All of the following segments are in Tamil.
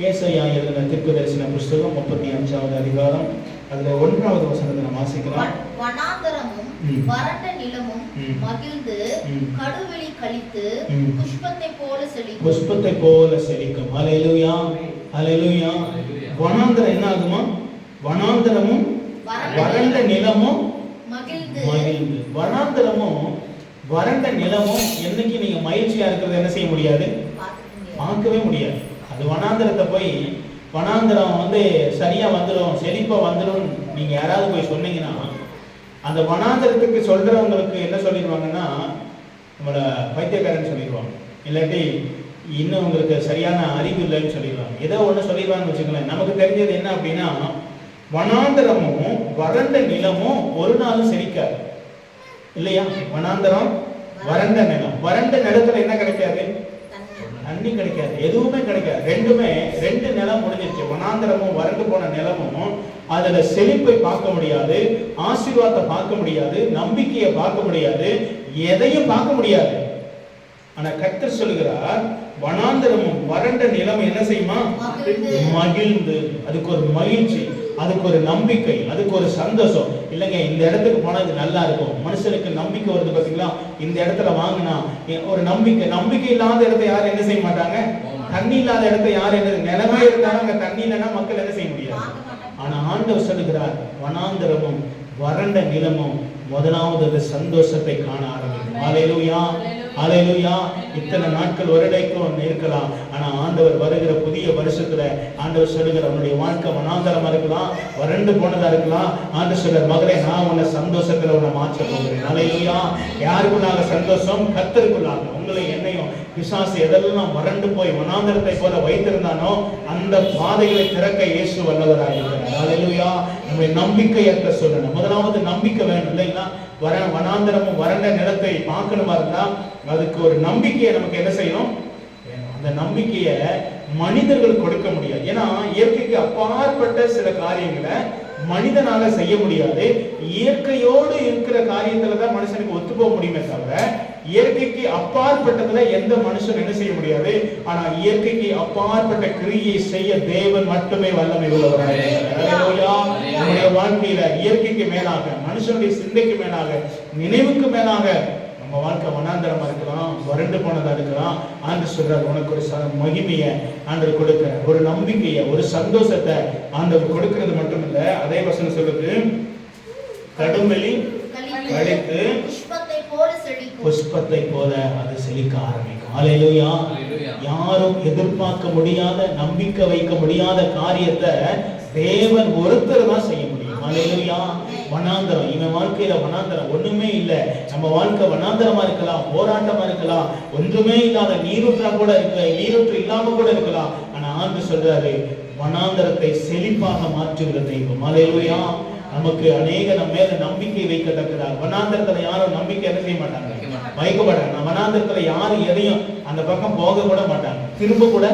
ஏசாயா எழுதின தீர்க்கதரிசன புஸ்தகம் 35வது அதிகாரம் அதுல 1வது வசனத்தை நாம் வாசிக்கலாம். வனாந்தரமும் வறண்ட நிலமும் மகிழ்ந்து கடுவெளி கழித்து புஷ்பத்தை போல செழிக்கும். ஹல்லேலூயா, ஹல்லேலூயா. வனாந்தரம் என்ன ஆகுமா? வனாந்தரமும் வறண்ட நிலமும் மகிழ்ந்து. வனாந்தரமும் வறண்ட நிலமும் என்னைக்கு நீங்க மகிழ்ச்சியா இருக்கிறது என்ன செய்ய முடியாது? பார்க்கவே முடியாது. அது வனாந்தரத்தை போய் வனாந்தரம் சரியா வந்துடும், செழிப்பா வந்துடும் நீங்க யாராவது போய் சொன்னீங்கன்னா, அந்த வனாந்தரத்துக்கு சொல்றவங்களுக்கு என்ன சொல்லிடுவாங்கன்னா, நம்மள பைத்தியக்காரன்னு சொல்லிடுவாங்க, இல்லாட்டி இன்னும் உங்களுக்கு சரியான அறிவு இல்லைன்னு சொல்லிடுவாங்க. ஏதோ ஒன்று சொல்லிடுவாங்கன்னு வச்சுக்கோங்களேன். நமக்கு தெரிஞ்சது என்ன அப்படின்னா, வனாந்தரமும் வறண்ட நிலமும் ஒரு நாளும் செழிக்காது இல்லையா? வனாந்தரம் வறண்ட நிலம், வறண்ட நிலத்துல என்ன கிடைக்காது? தண்ணி கிடைக்காது, எதுவுமே கிடைக்காது. ரெண்டு நிலம் முடிஞ்சிருச்சு. வனாந்தரமும் வறண்டு போன நிலமும் அதுல செழிப்பை பார்க்க முடியாது, ஆசீர்வாதத்தை பார்க்க முடியாது, நம்பிக்கையை பார்க்க முடியாது, எதையும் பார்க்க முடியாது. ஆனா கர்த்தர் சொல்கிறார், வனாந்தரமும் வறண்ட நிலம் என்ன செய்யுமா? மகிழ்ந்து. அதுக்கு ஒரு மகிழ்ச்சி, அதுக்கு ஒரு நம்பிக்கை, அதுக்கு ஒரு சந்தோஷம். இல்லைங்க, இந்த இடத்துக்கு போனா இது நல்லா இருக்கும். மனுஷனுக்கு நம்பிக்கை வருது பாத்தீங்களா? இந்த இடத்துல வாங்கினா ஒரு நம்பிக்கை இல்லாத இடத்தை யாரும் என்ன செய்ய மாட்டாங்க? தண்ணி இல்லாத இடத்தை யாரும் என்ன, நிலமே இருந்தாலும் அங்க தண்ணி இல்லைன்னா மக்கள் என்ன செய்ய முடியாது. ஆனா ஆண்டவர் சொல்லுகிறார், வனாந்தரமும் வறண்ட நிலமும் முதலாவது சந்தோஷத்தை காண ஆரம்பிக்கும். ஹல்லேலூயா, ஹல்லேலூயா. இத்தனை நாட்கள் வருடைக்கும் இருக்கலாம், ஆனா ஆண்டவர் வருகிற புதிய வருஷத்துல ஆண்டவர் சொல்லுகிற, அவனுடைய வாழ்க்கை வனாந்தரமா இருக்கலாம், வறண்டு போனதா இருக்கலாம். ஆண்டவர் சொல்ற, மகளே, நான் உன்னை சந்தோஷத்துல உன்னை மாற்ற போகிறேன். ஹல்லேலூயா. யாருக்குள்ளாக சந்தோஷம்? கர்த்தருக்குள்ளாக. உங்களை என்னையும் பிசாசு எதெல்லாம் வறண்டு போய் வனாந்தரத்தை போல வைத்திருந்தானோ அந்த பாதைகளை திறக்க இயேசு வல்லவராக இருக்கிறார். ஹல்லேலூயா. நம்முடைய நம்பிக்கையற்ற சொல்லணும். முதலாவது நம்பிக்கை வேணும் இல்லைங்களா? வனாந்தரமும் வறண்ட நிலத்தை பார்க்கணுமா இருந்தா அதுக்கு ஒரு நம்பிக்கையை நமக்கு என்ன செய்யணும்? அந்த நம்பிக்கையை மனிதர்கள் கொடுக்க முடியாது. ஏன்னா இயற்கைக்கு அப்பாற்பட்ட சில காரியங்களை மனிதனால செய்ய முடியாது. இயற்கையோடு இருக்கிற காரியத்துல தான் மனுஷனுக்கு ஒத்து போக முடியுமே தவிர, இயற்கைக்கு அப்பாற்பட்டதுல எந்த மனுஷன் என்ன செய்ய முடியாது. ஆனா இயற்கைக்கு அப்பாற்பட்ட கிரியை செய்ய தேவன் மட்டுமே வல்லமை உள்ளவராக இருக்கிறார். நம்முடைய வாழ்க்கையில இயற்கைக்கு மேலாக, மனுஷனுடைய சிந்தைக்கு மேலாக, நினைவுக்கு மேலாக நம்ம வாழ்க்கை வனாந்தரமா இருக்கலாம், வறண்டு போனதா இருக்கலாம். ஆண்டு சொல்றார், உனக்கு ஒரு மகிமையை ஆண்டவர் கொடுக்கிறார், ஒரு நம்பிக்கையை, ஒரு சந்தோஷத்தை ஆண்டவர் கொடுக்கிறது மட்டும் இல்ல. அதே வசனம் சொல்லுது, கடுவெளி கழித்து புஷ்பத்தை போல அது செழிக்க ஆரம்பிக்கும். ஹல்லேலூயா. யாரும் எதிர்பார்க்க முடியாத, நம்பிக்கை வைக்க முடியாத காரியத்தை தேவன் ஒருத்தர் தான் செய்ய முடியும். ஹல்லேலூயா. வனாந்தரம், இவன் வாழ்க்கையில வனாந்தரம் ஒண்ணுமே இல்லை. நம்ம வாழ்க்கை வனாந்தரமா இருக்கலாம், போராட்டமா இருக்கலாம், ஒன்றுமே இல்லாத நீரூற்றா கூட இருக்க, நீரூற்று இல்லாம கூட இருக்கலாம். ஆனா ஆண்டு சொல்றாரு, வனாந்தரத்தை செழிப்பாக மாற்றுகிற தெய்வம். ஹல்லேலூயா. நமக்கு அநேக நம்ம மேல நம்பிக்கை வைக்கத்தக்கதா. வனாந்தரத்துல யாரும் நம்பிக்கை என்ன செய்ய மாட்டாங்க, வைக்க மாட்டாங்க. வனாந்தரத்துல யாரும் எதையும் அந்த பக்கம் போக கூட மாட்டாங்க, திரும்ப கூட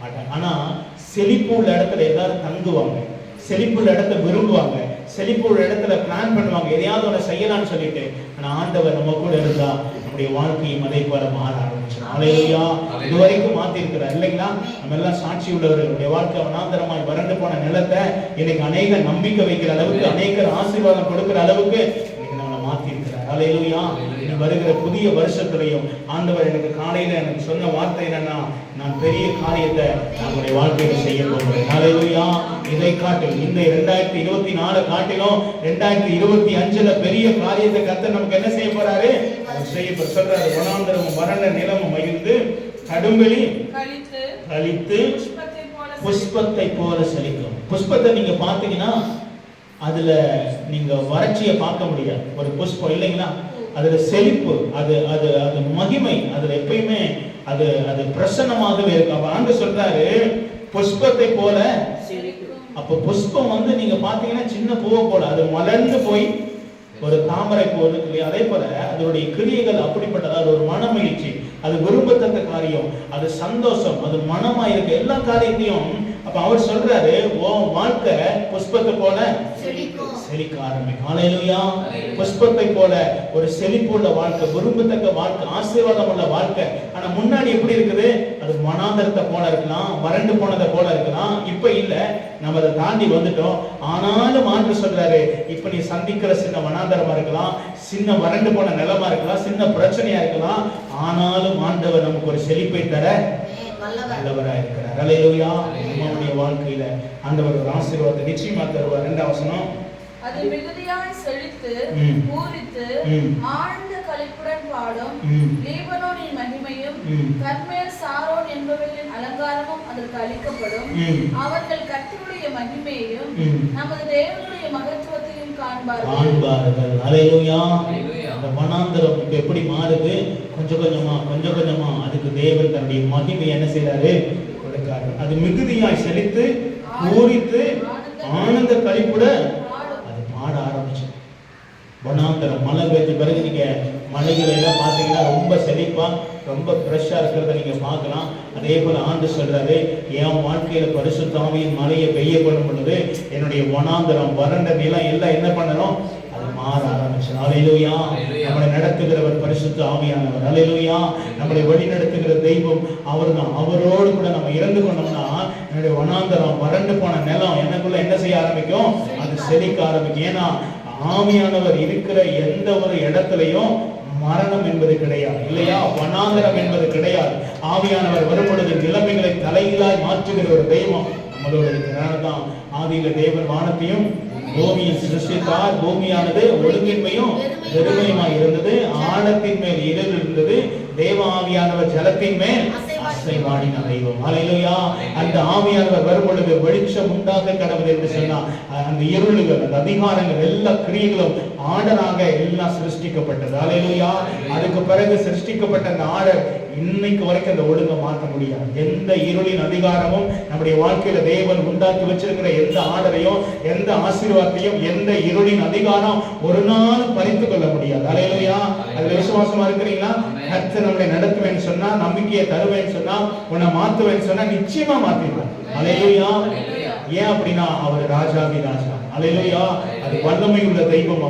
மாட்டாங்க. ஆனா செழிப்பு உள்ள இடத்துல எல்லாரும் தங்குவாங்க, செழிப்புள்ள இடத்தை விரும்புவாங்க, செழிப்புள்ள இடத்துல பிளான் பண்ணுவாங்க, எதையாவது ஒன்று செய்யலாம்னு சொல்லிட்டு. ஆனா ஆண்டவர் நம்ம கூட இருந்தா நம்முடைய வாழ்க்கையும் அதே போல மாற ஆரம்பிச்சிடும். ஹல்லேலூயா. இதுவரைக்கும் மாத்தி இருக்கிறார் இல்லைங்களா? நம்ம எல்லாம் சாட்சி உள்ளவர்களுடைய வாழ்க்கை வனாந்தரமாய் வறண்டு போன நிலத்தை இன்னைக்கு அநேக நம்பிக்கை வைக்கிற அளவுக்கு, அநேக ஆசீர்வாதம் கொடுக்கிற அளவுக்கு இன்னைக்கு நம்மளை மாத்தி இருக்கிறார். ஹல்லேலூயா. வருகிற புதிய வருஷத்துலையும் ஆண்டவர் எனக்கு காலையில எனக்கு சொன்ன வார்த்தை என்னன்னா, நான் பெரிய காரியத்தை நம்முடைய வாழ்க்கையில செய்ய போகிறேன். ஹல்லேலூயா. இதை காட்டிலும், இந்த 2024 காட்டிலும் 2025ல பெரிய காரியத்தை கர்த்தர் நமக்கு என்ன செய்ய போறாரு? செய்ய சொல்றாரு, வனாந்தரமும் வறண்ட நிலமும் மகிழ்ந்து கடுவெளி கழித்து புஷ்பத்தை போல செழிக்கும். புஷ்பத்தை நீங்க பாத்தீங்கன்னா அதுல நீங்க வறட்சியை பார்க்க முடியாது. ஒரு புஷ்பம் இல்லைங்களா, அதுல செழிப்பு, அது அது அது மகிமை, அதுல எப்பயுமே அது அது பிரசன்னமாகவே இருக்கு. அப்ப ஆண்டு சொல்றாரு, புஷ்பத்தை போல. அப்ப புஷ்பம் நீங்க பாத்தீங்கன்னா சின்ன பூவை போல, அது மலர்ந்து போய் ஒரு தாமரை பூ இருக்கு. அதே போல அதனுடைய கிரியைகள் அப்படிப்பட்டது. அது ஒரு மன மகிழ்ச்சி, அது விரும்பத்தக்க காரியம், அது சந்தோஷம், அது மனமா இருக்கு. எல்லா காரியத்தையும் அப்ப அப்ப அவர் சொல்றாரு, உன் வாழ்க்கை புஷ்பத்தை போல செழிக்க ஆரம்பிக்கும். ஹல்லேலூயா. புஷ்பத்தை போல ஒரு செழிப்புள்ள வாழ்க்கை, விரும்பத்தக்க வாழ்க்கை, ஆசீர்வாதம் உள்ள வாழ்க்கை. ஆனா முன்னாடி எப்படி இருக்குது? அது வனாந்தரத்தை போல இருக்கலாம், வறண்டு போனதை போல இருக்கலாம். இப்ப இல்ல, நம்ம அதை தாண்டி வந்துட்டோம். ஆனாலும் ஆண்டவர் சொல்றாரு, இப்ப நீ சந்திக்கிற சின்ன வனாந்தரமா இருக்கலாம், சின்ன வறண்டு போன நிலமா இருக்கலாம், சின்ன பிரச்சனையா இருக்கலாம். ஆனாலும் ஆண்டவர் நமக்கு ஒரு செழிப்பை தர நல்லவரா இருக்கிறார். ஹல்லேலூயா. நம்முடைய வாழ்க்கையில ஆண்டவர் ஒரு ஆசீர்வாதத்தை நிச்சயமா தருவார். 2வது வசனம், அது மிகுதியாய் செழித்து பூரித்து ஆழ்ந்த களிப்புடன் பாடும் லீபனோனின் மகிமையும் கர்மேல் சாரோன் என்பவர்களின் அலங்காரமும் அதற்கு அளிக்கப்படும். அவர்கள் கர்த்தருடைய மகிமையையும் நமது தேவனுடைய மகத்துவத்தையும் காண்பார்கள். ஹல்லேலூயா. அந்த வனாந்தரம் இப்ப எப்படி மாறுது? கொஞ்சம் கொஞ்சமா அதுக்கு தேவன் தன்னுடைய மகிமை என்ன செய்றாரு? கொடுக்கிறார். அது மிகுதியாய் செழித்து பூரித்து ஆனந்த களிப்புட பாட ஆரம்பிச்சு. வனாந்தரம் மழை பெய்ஞ்ச பிறகு நீங்க மலைகளை எல்லாம் பார்த்தீங்கன்னா ரொம்ப செழிப்பா, ரொம்ப ஃப்ரெஷ்ஷா இருக்கிறத நீங்க பார்க்கலாம். அதே போல ஆண்டு சொல்றாரு, என் வாழ்க்கையில பரிசுத்த ஆவியின் மழையை பெய்ய பண்ணும் பொழுது என்னுடைய வனாந்தரம் வறண்ட நிலம் எல்லாம் என்ன பண்ணணும்? அது மாற ஆரம்பிச்சு. ஹல்லேலூயா. நம்மளை நடத்துகிறவர் பரிசுத்த ஆவியானவர். ஹல்லேலூயா. நம்மளை வழி நடத்துகிற தெய்வம் அவர்தான். அவரோடு கூட நம்ம இறந்து கொண்டோம்னா என்னுடைய வனாந்தரம் வறண்டு போன நிலம் எனக்குள்ள என்ன செய்ய ஆரம்பிக்கும்? அது செழிக்க ஆரம்பிக்கும். ஏன்னா ஆவியானவர் இருக்கிற எந்த ஒரு இடத்துலையும் மரணம் என்பது கிடையாது, இல்லையா? வனாந்தரம் என்பது கிடையாது. ஆவியானவர் வரும் பொழுது நிலைமைகளை தலைகீழாய் மாற்றுகிற ஒரு தெய்வம் நம்மளோட இருக்கிறார்தான். ஆதியில தேவன் வானத்தையும் பூமியை சிருஷ்டித்தார். பூமியானது ஒழுங்கின்மையும் பெருமையுமாய் இருந்தது. ஆழத்தின் மேல் இருள் இருந்தது. தேவ ஆவியானவர் ஜலத்தின் மேல் அசைவாடின தெய்வம். ஹல்லேலூயா. அந்த ஆவியானவர் வரும் பொழுது வெளிச்சம் உண்டாக கடவுள் என்று சொன்னார். அந்த இருளுகள், அந்த அதிகாரங்கள், எல்லா கிரியைகளும் ஆர்டராக எல்லாம் சிருஷ்டிக்கப்பட்டது. ஹல்லேலூயா. அதுக்கு பிறகு சிருஷ்டிக்கப்பட்ட அந்த ஆர்டர் இன்னைக்கு வரைக்கும் அந்த ஒழுங்கை மாற்ற முடியாது. எந்த இருளின் அதிகாரமும் நம்முடைய வாழ்க்கையில தேவன் உண்டாக்கி வச்சிருக்கிற எந்த ஆர்டரையும், எந்த ஆசீர்வாதத்தையும், எந்த இருளின் அதிகாரம் ஒரு நாள் பறித்து கொள்ள முடியாது. ஹல்லேலூயா. அதுல விசுவாசமா இருக்கிறீங்களா? கர்த்தர் நம்மளை நடத்துவேன்னு சொன்னா, நம்பிக்கையை தருவேன்னு சொன்னா, உன்னை மாத்துவேன்னு சொன்னா நிச்சயமா மாத்திடுவார். ஹல்லேலூயா. ஏன் அப்படின்னா அவர் ராஜாதி ராஜா. ஹல்லேலூயா. அது வல்லமை உள்ள தெய்வம்.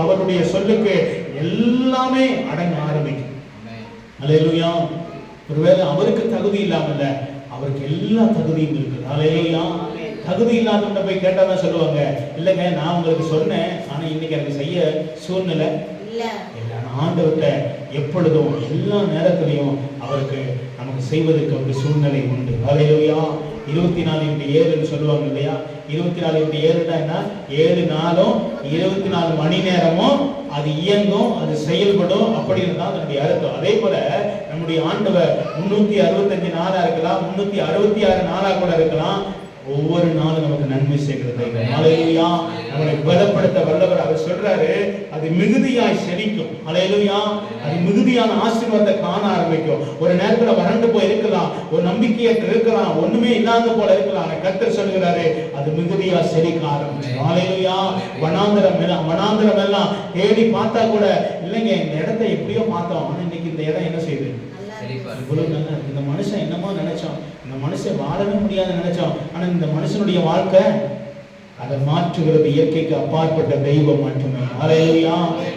அவருடைய சொல்லுக்கு எல்லாமே அடங்க ஆரம்பிக்கும். ஹல்லேலூயா. ஒருவேளை அவருக்கு தகுதி இல்லாமல்ல, அவருக்கு எல்லா தகுதியும் இருக்குது. ஹல்லேலூயா. தகுதி இல்லாதவங்க போய் கேட்டாதான் சொல்லுவாங்க, இல்லைங்க நான் உங்களுக்கு சொன்னேன், ஆனா இன்னைக்கு எனக்கு செய்ய சூழ்நிலை இல்ல. ஆண்டவர்கிட்ட எப்பொழுதும் எல்லா நேரத்திலையும் அவருக்கு நமக்கு செய்வதற்கு அவருக்கு சூழ்நிலை உண்டு. ஹல்லேலூயா. 24/7 சொல்லுவாங்க இல்லையா? 24/7 என்ன? 7 நாளும் 24 மணி நேரமும் அது இயங்கும், அது செயல்படும். அப்படி இருந்தால் அதனுடைய அர்த்தம். அதே போல நம்முடைய ஆண்டவர் 365 நாளா இருக்கலாம், 366 நாளா கூட இருக்கலாம். ஒவ்வொரு நாளும் நமக்கு நன்மை செய்கிறது. ஹல்லேலூயா. நம்மளை பலப்படுத்த வல்லவர். அவர் சொல்றாரு, அது மிகுதியாய் செழிக்கும். ஹல்லேலூயா. அது மிகுதியான ஆசீர்வாதத்தை காண ஆரம்பிக்கும். ஒரு நேரத்துல வறண்டு போய் இருக்கலாம், ஒரு நம்பிக்கையற்ற இருக்கலாம், ஒண்ணுமே இல்லாத போல இருக்கலாம். கர்த்தர் சொல்கிறாரு, அது மிகுதியா செழிக்க ஆரம்பிக்கும். ஹல்லேலூயா. வனாந்தரம் எல்லாம் தேடி பார்த்தா கூட இல்லைங்க, இந்த இடத்தை எப்படியோ பார்த்தோம், ஆனா இன்னைக்கு இந்த இடம் என்ன செய்யுது? இவ்வளவு நல்லா இருக்கு. இந்த மனுஷன் என்னமோ நினைச்சோம், இந்த மனுஷன் வாழவே முடியாது நினைச்சோம், ஆனா இந்த மனுஷனுடைய வாழ்க்கை அதை மாற்றுகிறது இயற்கைக்கு அப்பாற்பட்ட தெய்வம் மட்டுமே. ஹல்லேலூயா.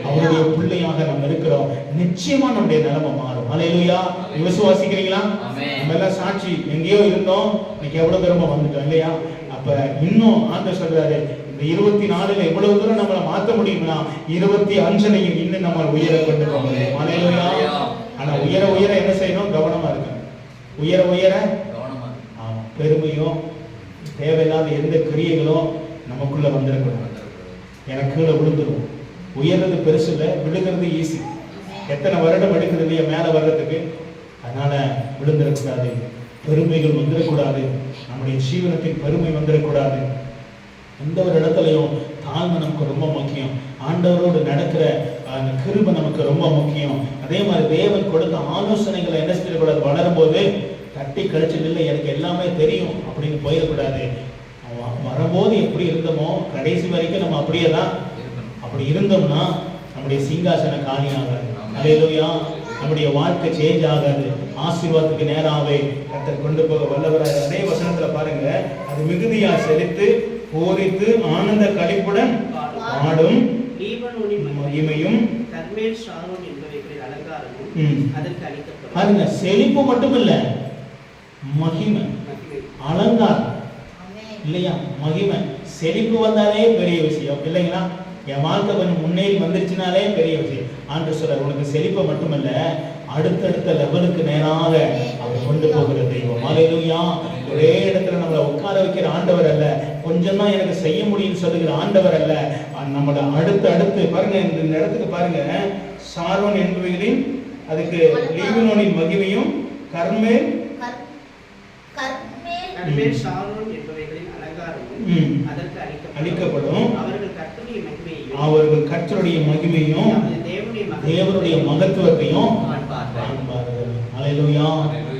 அவருடைய பிள்ளையாக நம்ம இருக்கிறோம். நிச்சயமா நம்முடைய நிலைமை மாறும். ஹல்லேலூயா. விசுவாசிக்கிறீங்களா? நம்ம எல்லாம் சாட்சி, எங்கேயோ இருந்தோம், இன்னைக்கு எவ்வளவு தூரமா வந்துட்டோம் இல்லையா? அப்ப இன்னும் ஆண்டவர் சொல்றாரு, இந்த 24ல எவ்வளவு தூரம் நம்மளை மாற்ற முடியும்னா 25 இன்னும் நம்ம உயர கொண்டு போக முடியும். ஹல்லேலூயா. ஆனா உயர உயர என்ன செய்யணும்? கவனமா இருக்கணும். உயர உயர கவனமா. ஆமா. பெருமையும் தேவையில்லாத எந்த கிரியைகளும் நமக்குள்ள வந்துடக்கூடாது. எனக்கு கீழே விழுந்துடும். உயர்றது பெருசு இல்லை, விழுகிறது ஈஸி. எத்தனை வருடம் எடுக்குது இல்லையா மேல வர்றதுக்கு? அதனால விழுந்துடக்கூடாது, பெருமைகள் வந்துடக்கூடாது, நம்முடைய ஜீவனத்தின் பெருமை வந்துடக்கூடாது. எந்த ஒரு இடத்துலையும் தாழ்மை நமக்கு ரொம்ப முக்கியம். ஆண்டவரோடு நடக்கிற அந்த கிருபை நமக்கு ரொம்ப முக்கியம். அதே மாதிரி தேவன் கொடுத்த ஆலோசனைகளை என்ன செய்யக்கூடாது? வளரும் போது தட்டி கழிச்சு இல்லை எனக்கு எல்லாமே தெரியும் அப்படின்னு போயிடக்கூடாது. வரும்போது எப்படி இருந்தோமோ கடைசி வரைக்கும் நம்ம அப்படியே தான். அப்படி இருந்தோம்னா நம்முடைய சிங்காசன காலியாகாது. ஹல்லேலூயா. நம்முடைய வாழ்க்கை சேஞ்ச் ஆகாது. ஆசீர்வாதத்துக்கு நேராகவே கர்த்தர் கொண்டு போக வல்லவராக. அதே வசனத்துல பாருங்க, மிகுதியா செழித்து பூரித்து ஆனந்த களிப்புடன் பாடும் லீபனோனின் மகிமையும் கர்மேல் ஷாரோன் என்பவைகளின் அலங்காரமும் அதற்கு அளிக்கப்படும். பாருங்க, செழிப்பு மட்டுமில்ல, மகிமை, அலங்காரம் இல்லையா? மகிமை, செழிப்பு வந்தாலே பெரிய விஷயம் இல்லைங்களா? என் வாழ்க்கை கொஞ்சம் முன்னேறி வந்துருச்சுனாலே பெரிய விஷயம். ஆண்டவர் சொல்றார், உனக்கு செழிப்பை மட்டுமல்ல, அடுத்தடுத்த லெவலுக்கு நேராக அவர் கொண்டு போகிற தெய்வம். ஹல்லேலூயா. ஒரே இடத்துல நம்மளை உட்கார வைக்கிற ஆண்டவர் அல்ல, கொஞ்சம் தான் எனக்கு செய்ய முடியும்னு சொல்லுகிற ஆண்டவர் அல்ல. நம்மளை அடுத்து பாருங்க, இந்த இடத்துக்கு பாருங்க, சாரோன் என்பவைகளின், அதுக்கு லீபனோனின் மகிமையும் கர்மேல் ஷாரோன் என்பவைகளின் அலங்காரமும் அதற்கு அளிக்கப்படும். அவர்கள் கர்த்தருடைய மகிமையும் தேவனுடைய மகத்துவத்தையும் காண்பார்கள். ஹல்லேலூயா.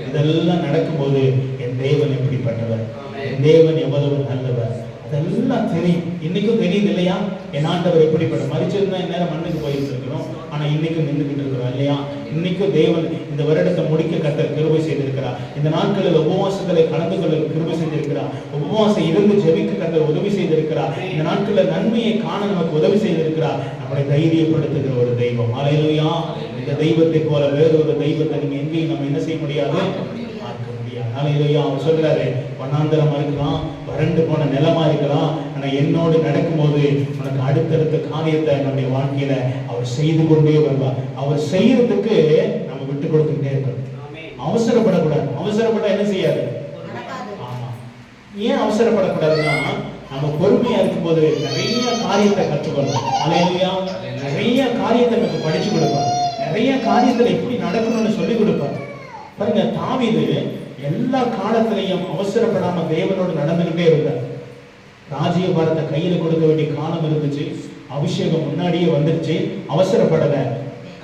இதெல்லாம் நடக்கும்போது என் தேவன் எப்படிப்பட்டவர், என் தேவன் எவ்வளவு நல்லவர், அதெல்லாம் தெரியும். இன்னைக்கும் தெரியுது இல்லையா? என் ஆண்டவர் எப்படிப்பட்ட, மரிச்சிருந்தா நேரம் மண்ணுக்கு போயிட்டு இருக்கிறோம், ஆனா இன்னைக்கும் நின்றுகிட்டு இருக்கிறோம் இல்லையா? இன்னைக்கும் தேவன் இந்த வருடத்தை முடிக்க கர்த்தர் கிருபை செய்திருக்கிறார். இந்த நாட்களில் உபவாசங்களை கலந்து கொள்ள கிருபை செஞ்சிருக்கிறார். உபவாசம் இருந்து ஜெபிக்க கர்த்தர் உதவி செய்திருக்கிறார். இந்த நாட்களில் நன்மையை காண நமக்கு உதவி செய்திருக்கிறார். நம்மளை தைரியப்படுத்துகிற ஒரு தெய்வம். ஹல்லேலூயா. இந்த தெய்வத்தை போல வேறொரு தெய்வத்தை நீங்க எங்கேயும் நம்ம என்ன செய்ய முடியாது, பார்க்க முடியாது. ஹல்லேலூயா. அவர் சொல்றாரு, வனாந்தரமா இருக்கலாம், வறண்டு போன நிலமா இருக்கலாம், ஆனா என்னோடு நடக்கும்போது உனக்கு அடுத்தடுத்த காரியத்தை நம்முடைய வாழ்க்கையில அவர் செய்து கொண்டே வருவார். அவர் செய்யறதுக்கு நம்ம விட்டு கொடுத்துக்கிட்டே இருக்கணும். அவசரப்படக்கூடாது. அவசரப்பட்டா என்ன செய்யாது? ஆமா. ஏன் அவசரப்படக்கூடாதுன்னா, நம்ம பொறுமையா இருக்கும்போது நிறைய காரியத்தை கற்றுக்கணும். ஹல்லேலூயா. நிறைய காரியத்தை நமக்கு படிச்சு கொடுப்பார். நிறைய காரியத்துல எப்படி நடக்கணும்னு சொல்லி கொடுப்பார். பாருங்க, தாவீது எல்லா காலத்திலையும் அவசரப்படாம தேவனோடு நடந்துகிட்டே இருந்தார். ராஜ்யபாரத்தை கையில கொடுக்க வேண்டிய காலம் இருந்துச்சு, அபிஷேகம் முன்னாடியே வந்துருச்சு, அவசரப்படல,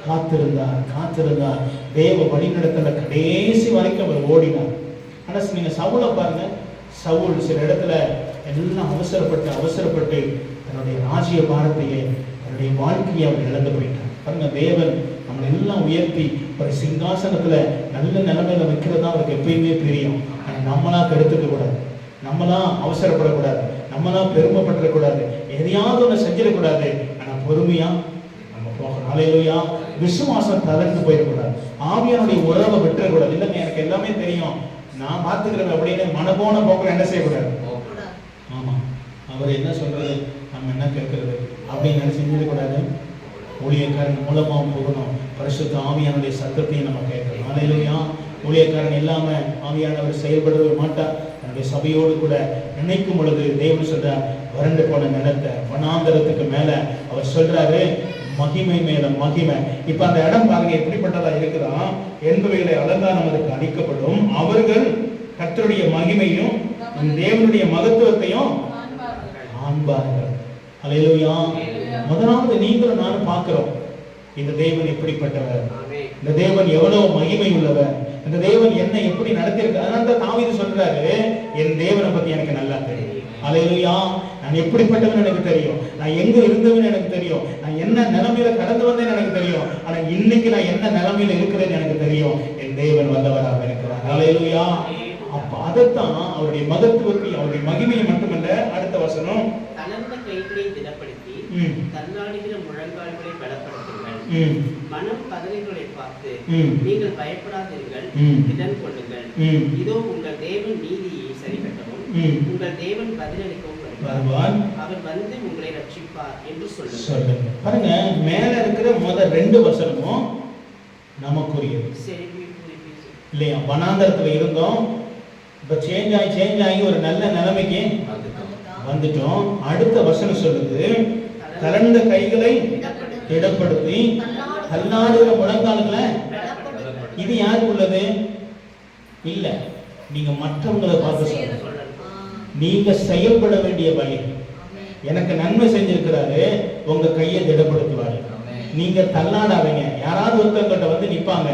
காத்திருந்தார். தேவ வழிநடத்தல கடைசி வரைக்கும் அவர் ஓடினார். ஆனா நீங்க சவுலை பாருங்க, சவுல் சில இடத்துல எல்லாம் அவசரப்பட்டு தன்னுடைய ராஜ்ய பாரத்தையே, தன்னுடைய வாழ்க்கையை அவர் இழந்து போயிட்டார். பாருங்க, தேவன் நம்மளை எல்லாம் உயர்த்தி ஒரு சிங்காசனத்துல நல்ல நிலைமையில வைக்கிறதா அவருக்கு எப்பயுமே பிரியம். நம்மளா கெடுத்துக்க கூடாது, நம்மளா அவசரப்படக்கூடாது, நம்மளா பெருமைப்படக்கூடாது, எதையாவது ஒண்ணு செஞ்சிடக்கூடாது. ஆனா பொறுமையா நம்ம போகணும். ஹல்லேலூயா. விசுவாசம் தளர்ந்து போயிடக்கூடாது, ஆவியானுடைய உறவை விட்டுறக்கூடாது. இல்லைங்க, எனக்கு எல்லாமே தெரியும், நான் பார்த்துக்கிறேன் அப்படின்னு மனபோன போக்கில் என்ன செய்யக்கூடாது. ஆமா, அவர் என்ன சொல்றது, நம்ம என்ன கேட்கறது அப்படின்னு செஞ்சிடக்கூடாது. ஊழியக்காரன் மூலமா போகணும். பரிசுத்த ஆவியானுடைய சத்தத்தையும் நம்ம கேட்கணும். ஹல்லேலூயா. ஊழியக்காரன் இல்லாம ஆவியானவர் செயல்படவே மாட்டார். தன்னுடைய சபையோடு கூட நினைக்கும் பொழுது தேவன் சொல்றார், வறண்டு போன நிலத்தை வனாந்தரத்துக்கு மேல அவர் சொல்றாரு, மகிமை மேல மகிமை. இப்ப அந்த இடம் பாருங்க எப்படிப்பட்டதா இருக்குதான். என்பவைகளை அலங்காரம் அதுக்கு அளிக்கப்படும். அவர்கள் கர்த்தருடைய மகிமையும் தேவனுடைய மகத்துவத்தையும் காண்பார்கள். ஹல்லேலூயா. முதலாவது நீங்களும் நானும் பார்க்கிறோம், இந்த தேவன் எப்படிப்பட்டவர், இந்த தேவன் எவ்வளவு மகிமை உள்ளவர், இந்த தேவன் என்ன எப்படி நடத்தியிருக்கார். அதனால தான் தாவீது சொல்றாரு, என் தேவனை பத்தி எனக்கு நல்லா தெரியும். ஹல்லேலூயா. நான் எப்படிப்பட்டவன் எனக்கு தெரியும், நான் எங்க இருந்தவன் எனக்கு தெரியும், நான் என்ன நிலைமையில கடந்து வந்தேன் எனக்கு தெரியும், ஆனா இன்னைக்கு நான் என்ன நிலைமையில இருக்கிறேன்னு எனக்கு தெரியும். என் தேவன் வல்லவராக இருக்கிறார். ஹல்லேலூயா. அப்ப அதைத்தான் அவருடைய மகத்துவத்தை, அவருடைய மகிமையை மட்டுமல்ல, அடுத்த வசனம், தளர்ந்த கைகளை திடப்படுத்தி தள்ளாடுகிற முழங்கால்களை பலப்படுத்துங்கள், மனம் பதறிகளை பார்த்து நீங்கள் பயப்படாதீர்கள், திடன் கொள்ளுங்கள். இதோ உங்கள் தேவன் நீதியை சரிகட்டவும் உங்கள் தேவன் பதிலளிக்கவும் வருவார், அவர் வந்து உங்களை ரட்சிப்பார் என்று சொல்லுங்க. பாருங்க, மேல இருக்கிற முதல் 2 வசனமும் நமக்குரியது இல்லையா? வனாந்தரத்துல இருந்தோம், இப்ப சேஞ்ச் ஆகி ஒரு நல்ல நிலைமைக்கு வந்துட்டோம். அடுத்த வசனம் சொல்லுது, தளர்ந்த கைகளை திடப்படுத்தி தள்ளாடுகிற முழங்கால்களை. இது யாருக்கு உள்ளது? இல்ல, நீங்க மற்றவங்களை பார்த்து சொல்ற, நீங்க செயல்பட வேண்டிய வழி. எனக்கு நன்மை செஞ்சிருக்கிறாரு, உங்க கையை திடப்படுத்துவாரு. நீங்க தள்ளாடாதீங்க. யாராவது ஒருத்தவங்கிட்ட வந்து நிப்பாங்க,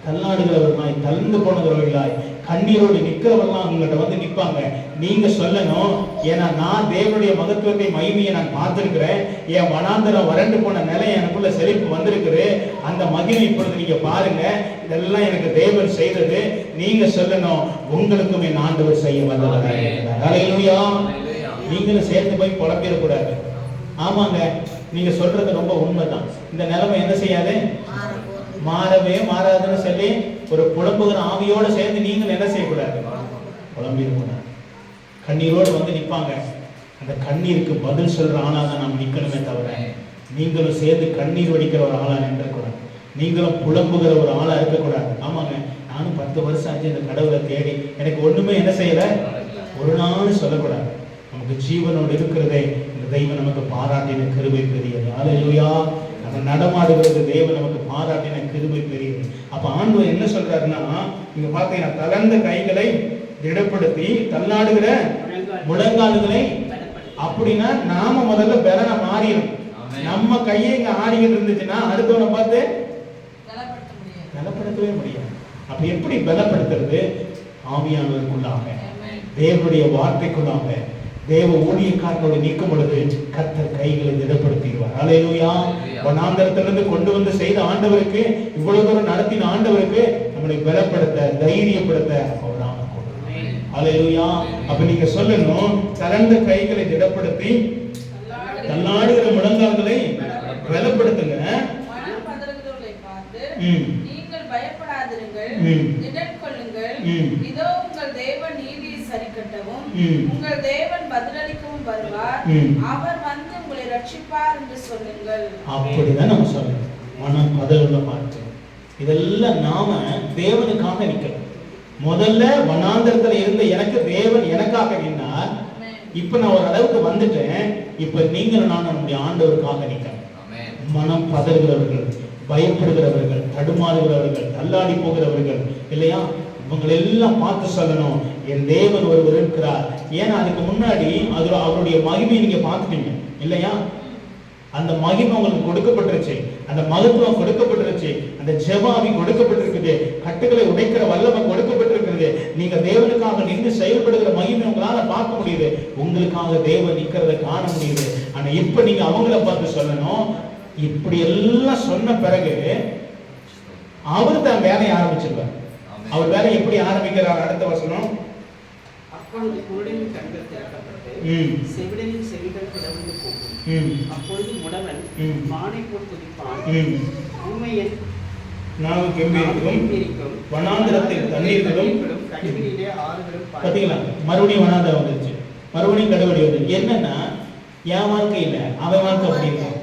தள்ளாடுகிறவர்களாய், தளர்ந்து போனவர்களாய், கண்ணீரோடு நிற்கிறவர்களாம் உங்கள்கிட்ட வந்து நிற்பாங்க. நீங்க சொல்லணும், ஏன்னா நான் தேவனுடைய மகத்துவத்தை மகிமையை நான் பார்த்திருக்கிறேன். என் வனாந்தரம் வறண்டு போன நிலை எனக்குள்ள செழிப்பு வந்திருக்குது. அந்த மகிமை இப்பொழுது நீங்க பாருங்க, இதெல்லாம் எனக்கு தேவன் செய்தது. நீங்க சொல்லணும், உங்களுக்கும் என் ஆண்டவர் செய்ய வல்லவராய் இருக்கிறார். ஹல்லேலூயா. நீங்களும் சேர்ந்து போய் புலம்பிடக்கூடாது. ஆமாங்க, நீங்க சொல்றது ரொம்ப உண்மைதான். இந்த நிலைமை என்ன செய்யாது, மாறவே மாறாதுன்னு சொல்லி ஒரு புலம்புகிற ஆவியோட சேர்ந்து நீங்கள் என்ன செய்யக்கூடாது, புலம்பிடக்கூடாது. கண்ணீரோடு வந்து நிற்பாங்க. அந்த கண்ணீருக்கு பதில் சொல்ற ஆளா தான் நாம் நிற்கணுமே தவிர, நீங்களும் சேர்ந்து கண்ணீர் வடிக்கிற ஒரு ஆளா நின்றக்கூடாது. நீங்களும் புலம்புகிற ஒரு ஆளா இருக்கக்கூடாது. ஆமாங்க, நானும் 10 வருஷம் ஆச்சு இந்த கடவுளை தேடி, எனக்கு ஒண்ணுமே என்ன செய்யல, ஒரு நாள் சொல்லக்கூடாது. நமக்கு ஜீவனோடு இருக்கிறதே இந்த தெய்வம் நமக்கு பாராட்டின கிருபை பெரியது. ஹல்லேலூயா. நம்ம நடமாடுகிறது தேவன் நமக்கு பாராட்டின கிருபை பெரியது. அப்ப ஆண்டவர் என்ன சொல்றாருன்னா, நீங்க பாத்தீங்கன்னா, தளர்ந்த கைகளை திடப்படுத்தி தள்ளாடுகிற முழங்கால்களை. அப்படின்னா நாம முதல்ல பெறன மாறிடும். நம்ம கையை இங்க ஆடிக்கிட்டு இருந்துச்சுன்னா அடுத்தவனை பார்த்து பலப்படுத்தவே முடியாது. அப்ப எப்படி பலப்படுத்துறது? ஆவியானவருக்குள்ளாக, தேவனுடைய வார்த்தைக்குள்ளாக, தேவ ஊழியக்காரனோடு நீக்கும் பொழுது கர்த்தர் கைகளை திடப்படுத்திடுவார். ஹல்லேலூயா. வனாந்தரத்திலிருந்து கொண்டு வந்து செய்த ஆண்டவருக்கு, இவ்வளவு தூரம் நடத்தின ஆண்டவருக்கு நம்மளை பலப்படுத்த, தைரியப்படுத்த அவரான கொடுத்தார். ஹல்லேலூயா. அப்ப நீங்க சொல்லணும், தளர்ந்த கைகளை திடப்படுத்தி தள்ளாடுகிற முழங்கால்களை பலப்படுத்துங்க. நீங்கள் பயப்படாதிருங்கள், திடன் கொள்ளுங்கள். இதோ உங்கள் தேவன் நீதியை சரிக்கட்டவும் உங்கள் தேவன் பதிலளிக்கவும் வருவார். அவர் வந்து உங்களை ரட்சிப்பார் என்று சொல்லுங்கள். அப்படிதான் நம்ம சொல்லணும். மனம் பதவுள்ள மாற்று. இதெல்லாம் நாம தேவனுக்காக நிற்கணும். முதல்ல வனாந்தரத்துல இருந்த எனக்கு தேவன் எனக்காக நின்னார். இப்ப நான் ஒரு அளவுக்கு வந்துட்டேன். இப்ப நீங்களும் நான் நம்முடைய ஆண்டவருக்காக நிற்கணும். மனம் பதறுகிறவர்கள், பயப்படுகிறவர்கள், தடுமாறுகிறவர்கள், தள்ளாடி போகிறவர்கள் இல்லையா, இவங்களை எல்லாம் பார்த்து சொல்லணும், என் தேவன் ஒருவர் இருக்கிறார். ஏன்னா அதுக்கு முன்னாடி அவருடைய மகிமையை நீங்க பார்த்துட்டீங்க இல்லையா? அந்த மகிமை உங்களுக்கு கொடுக்கப்பட்டிருச்சு, அந்த மகத்துவம் கொடுக்கப்பட்டிருச்சு, அந்த ஜெபாவி கொடுக்கப்பட்டிருக்குது, கட்டுகளை உடைக்கிற வல்லமை கொடுக்கப்பட்டிருக்கிறது. நீங்க தேவனுக்காக நின்று செயல்படுகிற மகிமை உங்களால பார்க்க முடியுது. உங்களுக்காக தேவன் நிக்கிறத காண முடியுது. ஆனா இப்ப நீங்க அவங்கள பார்த்து சொல்லணும். இப்படி எல்லாம் சொன்ன பிறகு அவர் தான் வேலையை ஆரம்பிச்சிருவார். அவர் வேலை எப்படி ஆரம்பிக்கிறார்? அடுத்த வசனம், அப்பொழுது குருடனின் கண்கள் திறக்கப்பட்டு செவிடனின் செவிகள் திறந்து போகும். அப்பொழுது முடவன் மானை போல் துதிப்பான். ஊமையன் நாவு கெம்பீரிக்கும், வனாந்தரத்தில் தண்ணீர்களும் கடிவிலே ஆறுகளும். பாத்தீங்களா, மறுபடியும் வனாந்தரம் வந்துருச்சு, மறுபடியும் கடுவடி வந்து. என்னன்னா, என் வாழ்க்கை இல்ல, அவன் வாழ்க்கை அப்படி இருக்கும்.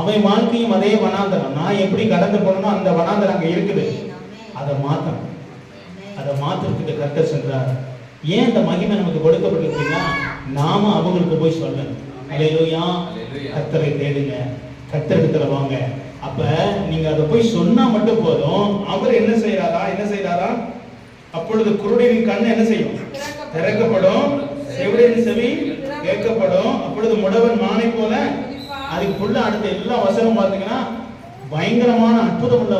அவன் வாழ்க்கையும் அதே வனாந்தரம். நான் எப்படி கடந்து போனோம் அந்த வனாந்தரம் அங்க இருக்குது. அதை மாத்தணும். அதை மாத்திரத்துக்கு கர்த்தர் சொல்றார். ஏன் இந்த மகிமை நமக்கு கொடுக்கப்பட்டிருக்கீங்கன்னா, நாம அவங்களுக்கு போய் சொல்லணும். ஹல்லேலூயா. கர்த்தரை தேடுங்க, கர்த்தரிடத்துல வாங்க. அப்ப நீங்க அதை போய் சொன்னா மட்டும் போதும். அவர் என்ன செய்யறாரா? அப்பொழுது குருடனின் கண் என்ன செய்யும்? திறக்கப்படும். செவிடனின் செவி கேட்கப்படும். அப்பொழுது முடவன் மானை போல. அதுக்குள்ள அடுத்த எல்லா வசனம் பார்த்தீங்கன்னா பயங்கரமான அற்புதம் உள்ள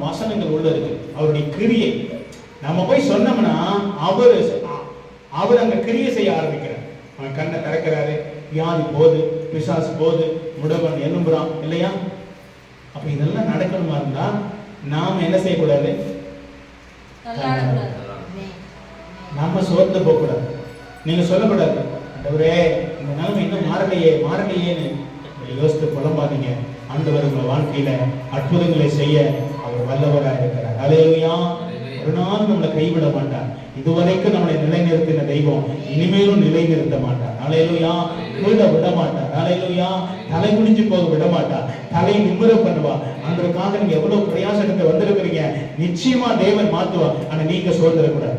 வசனங்கள் உள்ள இருக்கு. அவருடைய கிரியை நம்ம போய் சொன்னோம்னா அவர் அங்க கிரியை செய்ய ஆரம்பிக்கிறார். அவன் கண்ணை திறக்கிறாரு, வியாதி போது, பிசாசு போது, முடவன் எலும்புறான் இல்லையா? அப்ப இதெல்லாம் நடக்கணுமா இருந்தா நாம என்ன செய்யக்கூடாது? நம்ம சோர்ந்து போக கூடாது. நீங்க சொல்லக்கூடாது, ஆண்டவரே இந்த நிலைமை இன்னும் மாறலையேன்னு யோசித்து புலம்பாதீங்க. ஆண்டவர் உங்க வாழ்க்கையில அற்புதங்களை செய்ய அவர் வல்லவராக இருக்கிறார். ஹல்லேலூயா. ஒரு நாள் நம்மளை கைவிட மாட்டார். இதுவரைக்கும் நம்மளை நிலைநிறுத்தின தெய்வம் இனிமேலும் நிலைநிறுத்த மாட்டார். ஹல்லேலூயா. கீழ விட மாட்டார். ஹல்லேலூயா. தலை குனிஞ்சு போக விட மாட்டார். தலை நிமிர பண்ணுவா. அதற்காக நீங்க எவ்வளவு பிரயாசத்தை வந்திருக்கிறீங்க. நிச்சயமா தேவன் மாத்துவா. ஆனா நீங்க சோர்ந்துடக்கூடாது.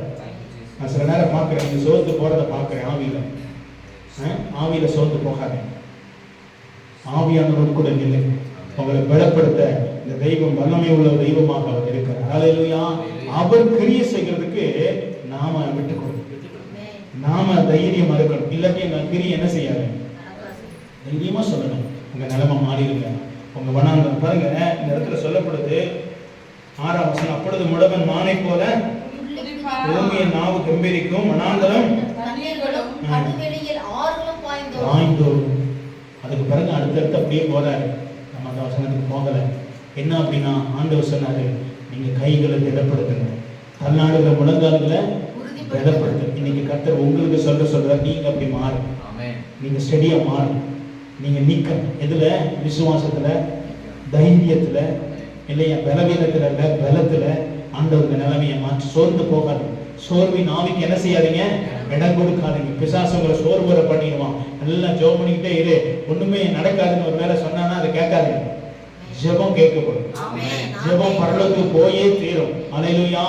நான் சில நேரம் பார்க்கிறேன், நீங்க சோர்ந்து போறதை பார்க்கிறேன். ஆவியில சோர்ந்து போகாதே. ஆவியானவரோடு கூட நிலை. உங்களை பலப்படுத்த இந்த தெய்வம் வல்லமை உள்ள தெய்வமாக அவர் இருக்கிறார். ஹல்லேலூயா. அவர் கிரியை செய்கிறதுக்கு நாம விட்டு கொடுக்கணும். நாம தைரியமா இருக்கணும். இல்லாட்டி எங்க கிரியை என்ன செய்யாது? தைரியமா சொல்லணும். உங்க நிலைமை மாறிடுங்க. உங்க வனாந்தரம் பாருங்க, இந்த இடத்துல சொல்லப்படுது, 6ஆம் வசனம், அப்பொழுது முடவன் மானை போல பூமியின் நாவு கம்பீரிக்கும், வனாந்தரம் தண்ணீர்களும் கடுவெளியில் ஆறுகளும் பாய்ந்தோடும். அதுக்கு பிறகு அடுத்தடுத்து அப்படியே போறாரு. நம்ம அந்த வசனத்துக்கு போகல. என்ன அப்படின்னா ஆண்டவர் சொன்னாரு, நீங்க கைகளை திடப்படுத்துங்க, தள்ளாடுகிற முழங்கால்களை திடப்படுத்து. இன்னைக்கு கர்த்தர் உங்களுக்கு சொல்ற நீங்க அப்படி மாறு, நீங்க ஸ்டெடியா மாறு, நீங்க நிக்க எதுல? விசுவாசத்துல, தைரியத்துல, இல்லையா பலவீனத்துல இல்ல, பலத்துல ஆண்டவருக்கு நிலைமையை மாற்றி சோர்ந்து போகாது. சோர்வின் ஆவிக்கு என்ன செய்யாதீங்க? இடம் கொடுக்காதீங்க. பிசாசு உங்களை சோர்வுற பண்ணிடுவான். எல்லாம் ஜெபம் பண்ணிக்கிட்டே இரு, ஒண்ணுமே நடக்காதுன்னு ஒரு வேலை சொன்னானா அதை கேட்காதீங்க. ஜெபம் கேட்கப்படும். ஜெபம் பரலோகத்துக்கு போயே தீரும். அல்லேலூயா.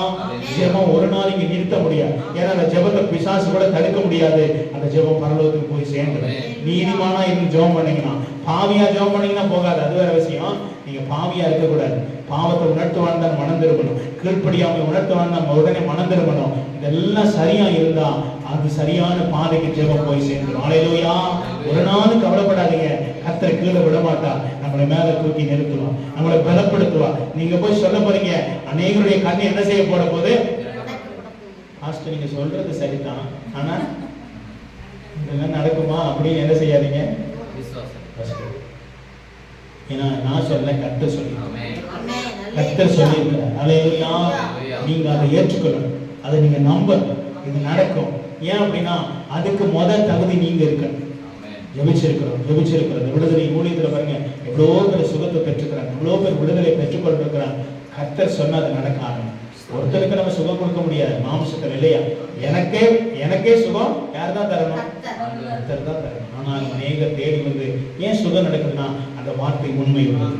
ஜெபம் ஒரு நாள் இங்க நிறுத்த முடியாது. ஏன்னா அந்த ஜெபத்தை பிசாசு கூட தடுக்க முடியாது. அந்த ஜெபம் பரலோகத்துக்கு போய் சேர்ந்து நீதிமானா இருந்து ஜெபம் பண்ணீங்கன்னா, பாவியா ஜெபம் பண்ணீங்கன்னா போகாது. அது வேற விஷயம். நீங்க பாவியா இருக்கக்கூடாது. பாவத்தை உணர்த்து வாழ்ந்தான் மனம் திரும்பணும். கீழ்ப்படியாமை உணர்த்து வாழ்ந்தான் உடனே மனம் திரும்பணும். இதெல்லாம் சரியா இருந்தா அது சரியான பாதைக்கு ஜெபம் போய் சேர்ந்துடும். அல்லேலூயா. ஒரு நாள் கவலைப்படாதீங்க. கர்த்தர் கீழே விட மாட்டா, நம்மளை மேல தூக்கி நிறுத்துவான், நம்மளை பலப்படுத்துவா. நீங்க போய் சொல்ல போறீங்க, அநேகருடைய கண்ணு என்ன செய்ய போற போது? பாஸ்டர் நீங்க சொல்றது சரிதான், ஆனா இதெல்லாம் நடக்குமா அப்படின்னு என்ன செய்யாதீங்க? ஏன்னா நான் சொல்ல கர்த்தர் சொல்லி, கர்த்தர் சொல்லியிருக்கிறார். அல்லேலூயா. நீங்க அதை ஏற்றுக்கணும், அதை நீங்க நம்பணும், இது நடக்கும். ஏன் அப்படின்னா அதுக்கு முதல் தகுதி நீங்க இருக்கணும். ஜெபிச்சிருக்கிறோம். விடுதலை ஊழியத்துல பாருங்க, எவ்வளோ பேர் சுகத்தை பெற்றுக்கிறாங்க, எவ்வளோ பேர் விடுதலை பெற்றுக்கொண்டிருக்கிறாங்க. கர்த்தர் சொன்னா அது நடக்க ஆரம்பிக்கும். ஒருத்தருக்கு நம்ம சுகம் கொடுக்க முடியாது மாம்சத்தில், இல்லையா? எனக்கே சுகம் யார் தான் தரணும்? கர்த்தர் தான் தரணும். ஆனால் அநேகர் தேடி வந்து ஏன் சுகம் நடக்குதுன்னா அந்த வார்த்தை உண்மை உள்ளது.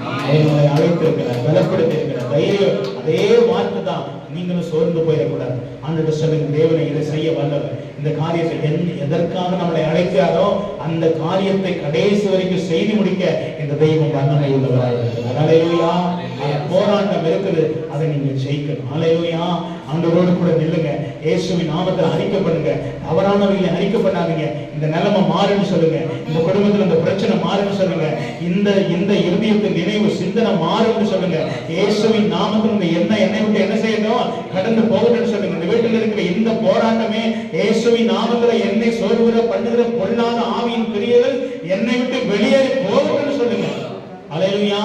அழைத்திருக்கிறார், பலப்படுத்தி இருக்கிறார், தைரியம். அதே வார்த்தை தான். நீங்களும் சோர்ந்து போயிடக்கூடாது. ஆண்டவர் சொல்லுங்க, தேவனை இதை செய்ய வல்லவர். இந்த காரியத்தை எதற்காக நம்மளை அழைத்தாரோ அந்த காரியத்தை கடைசி வரைக்கும் செய்து முடிக்க இந்த தெய்வம் வல்லமை உள்ளவராக இருக்கிறார். அல்லேலூயா. போராட்டம் இருக்குது, அதை நீங்க ஜெயிக்கணும். அல்லேலூயா. ஆண்டவரோடு கூட நில்லுங்க. இயேசுவின் நாமத்தில் அறிக்கை பண்ணுங்க. தவறானவர்களை அறிக்கை பண்ணாதீங்க. இந்த நிலைமை மாறுன்னு சொல்லுங்க. இந்த குடும்பத்தில் இந்த பிரச்சனை மாறுன்னு சொல்லுங்க. இந்த இருதயத்தின் நினைவு சிந்தனை மாறுன்னு சொல்லுங்க. இயேசுவின் நாமத்தில் இந்த என்னை விட்டு என்ன செய்யணும்? கடந்து போகணும்னு சொல்லுங்க. இந்த வீட்டில் இருக்கிற இந்த போராட்டமே இயேசுவின் நாமத்தில் என்னை சோர்வுற பண்ணுகிற பொல்லாத ஆவியின் கிரியைகள் என்னை விட்டு வெளியேறி போகணும்னு சொல்லுங்க. அல்லேலூயா.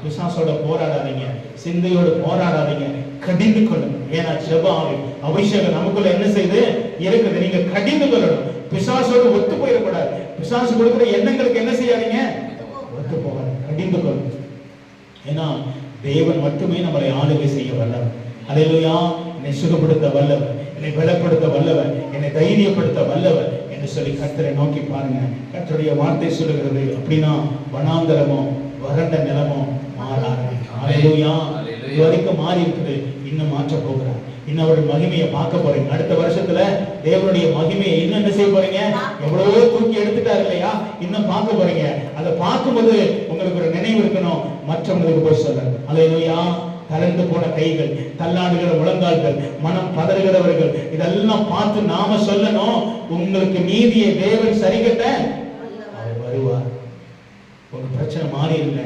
பிசாசோட போராடாதீங்க, சிந்தையோடு போராடாதீங்க, கடிந்து கொள்ளுங்க. ஏன்னா ஜெப ஆவி அபிஷேகம் நமக்குள்ள என்ன செய்து இருக்குது. நீங்க கடிந்து கொள்ளணும். பிசாசோடு ஒத்து போயிடக்கூடாது. பிசாசு கொடுக்கிற எண்ணங்களுக்கு என்ன செய்யாதீங்க? ஒத்து போகாது, கடிந்து கொள்ளுங்க. ஏன்னா தேவன் மட்டுமே நம்மளை ஆளுகை செய்ய வல்லவர். அல்லேலூயா. என்னை சுகப்படுத்த வல்லவர், என்னை பலப்படுத்த வல்லவர், என்னை தைரியப்படுத்த வல்லவர் என்று சொல்லி கர்த்தரை நோக்கி பாருங்க. கர்த்தருடைய வார்த்தை சொல்லுகிறது. அப்படின்னா வனாந்தரமோ வறண்ட நிலமோ மாறாது. அல்லேலூயா. இதுவரைக்கும் மாறி இருக்குது, இன்னும் மாற்ற போகிறார். இன்னும் அவருடைய மகிமையை பார்க்க போறீங்க. அடுத்த வருஷத்துல தேவனுடைய மகிமையை இன்னும் என்ன செய்ய போறீங்க? எவ்வளவோ தூக்கி எடுத்துட்டாரு இல்லையா? இன்னும் பார்க்க போறீங்க. அதை பார்க்கும்போது உங்களுக்கு ஒரு நினைவு இருக்கணும், மற்றவங்களுக்கு போய் சொல்லுங்க. அல்லேலூயா. தளர்ந்து போன கைகள், தள்ளாடுகிற முழங்கால்கள், மனம் பதறுகிறவர்கள், இதெல்லாம் பார்த்து நாம சொல்லணும், உங்களுக்கு நீதியை தேவன் சரிகட்ட அவர் வருவார். உங்க பிரச்சனை மாறி இல்லை,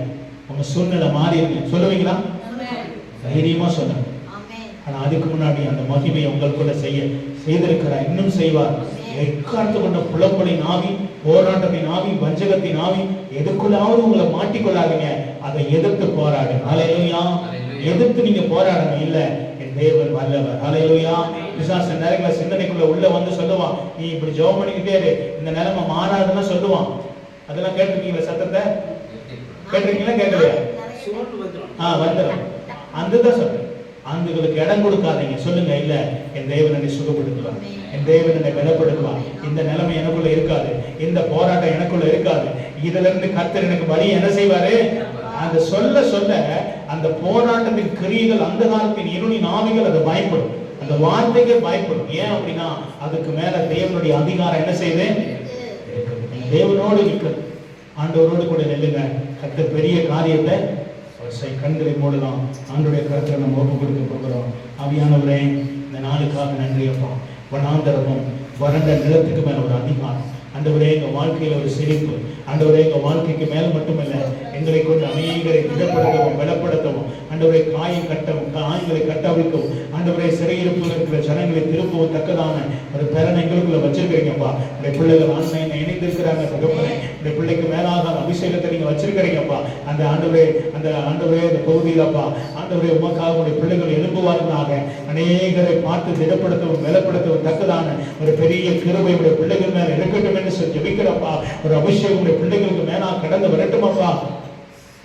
உங்க சூழ்நிலை மாறி இல்லை, சொல்லுவீங்களா? தைரியமா சொல்லுங்க. ஆனா அதுக்கு முன்னாடி அந்த மகிமையை உங்களுக்குள்ள செய்திருக்கிறார், இன்னும் செய்வார். எக்காலத்து கொண்ட புலம்பலின் ஆவி, போராட்டத்தின் ஆவி, வஞ்சகத்தின் ஆவி எதுக்குள்ளாவது உங்களை மாட்டிக்கொள்ளாதீங்க. அதை எதிர்த்து போராடு. அல்லேலூயா. எதிர்த்து நீங்க போராடணும். இல்ல, என் தேவன் வல்லவர். அல்லேலூயா. பிசாசு நேரங்கள சிந்தனைக்குள்ள உள்ள வந்து சொல்லுவான், நீ இப்படி ஜெபம் பண்ணிக்கிட்டே இரு, இந்த நிலைமை மாறாதுன்னு சொல்லுவான். அதெல்லாம் கேட்டிருக்கீங்களா? சத்தத்தை கேட்டிருக்கீங்களா? கேட்கலையா? வந்துடும். அதுதான் சொல்றேன். ஆண்டுகளுக்கு இடம் கொடுக்காதீங்க. சொல்லுங்க, இல்ல, என் தேவன் என்னை சுகப்படுத்துவார், என் தேவன் என்னை பலப்படுத்துவார். இந்த நிலைமை எனக்குள்ள இருக்காது, இந்த போராட்டம் எனக்குள்ள இருக்காது. இதுல இருந்து கர்த்தர் எனக்கு வழி என்ன செய்வாரு? அந்த சொல்ல சொல்ல அந்த போராட்டத்தின் கிரியைகள், அந்த காலத்தின் இருளின் ஆவிகள் அது பயப்படும், அந்த வார்த்தைக்கு பயப்படும். ஏன் அப்படின்னா அதுக்கு மேல தேவனுடைய அதிகாரம் என்ன செய்யுது? தேவனோடு நிற்கிறது. ஆண்டவரோடு கூட நெல்லுங்க. கர்த்தர் பெரிய காரியத்தை கண்களை மூடலாம். ஆண்டுடைய கருத்தை நம்ம ஒப்பு கொடுக்க போகிறோம். ஆவியானவரே, இந்த நாளுக்காக நன்றி அப்பா. வனாந்தரமும் வறண்ட நிலத்துக்கு மேல ஒரு அதிகாரம், ஆண்டவரே எங்க வாழ்க்கையில ஒரு செழிப்பு, ஆண்டவரே எங்க வாழ்க்கைக்கு மேல மட்டுமல்ல எங்களை கொண்டு அநேகரை திடப்படுத்தவும் பலப்படுத்தவும், ஆண்டவரை காயங்களை கட்டவிழ்க்கவும், ஆண்டவரை சிறையிருப்பில் இருக்கிற ஜனங்களை திருப்பவும் தக்கதான ஒரு பலனை எங்களுக்குள்ள வச்சிருக்கிறீங்கப்பா. உடைய பிள்ளைகள் ஆன்மையை இணைந்திருக்கிறாங்க தகப்பனே. உடைய பிள்ளைக்கு மேலாக அபிஷேகத்தை நீங்க வச்சிருக்கிறீங்கப்பா. அந்த ஆண்டவரே அந்த பகுதியிலப்பா ஆண்டவரே உமக்காக உடைய பிள்ளைகள் எழும்புவார்களாக, அநேகரை பார்த்து திடப்படுத்தவும் பலப்படுத்தவும் தக்கதான ஒரு பெரிய கிருபை உடைய பிள்ளைகள் மேல இருக்கட்டும் என்று சொல்லி ஜெபிக்கிறப்பா. ஒரு அபிஷேகம் உடைய பிள்ளைகளுக்கு மேலாக கடந்து வரட்டுமாப்பா.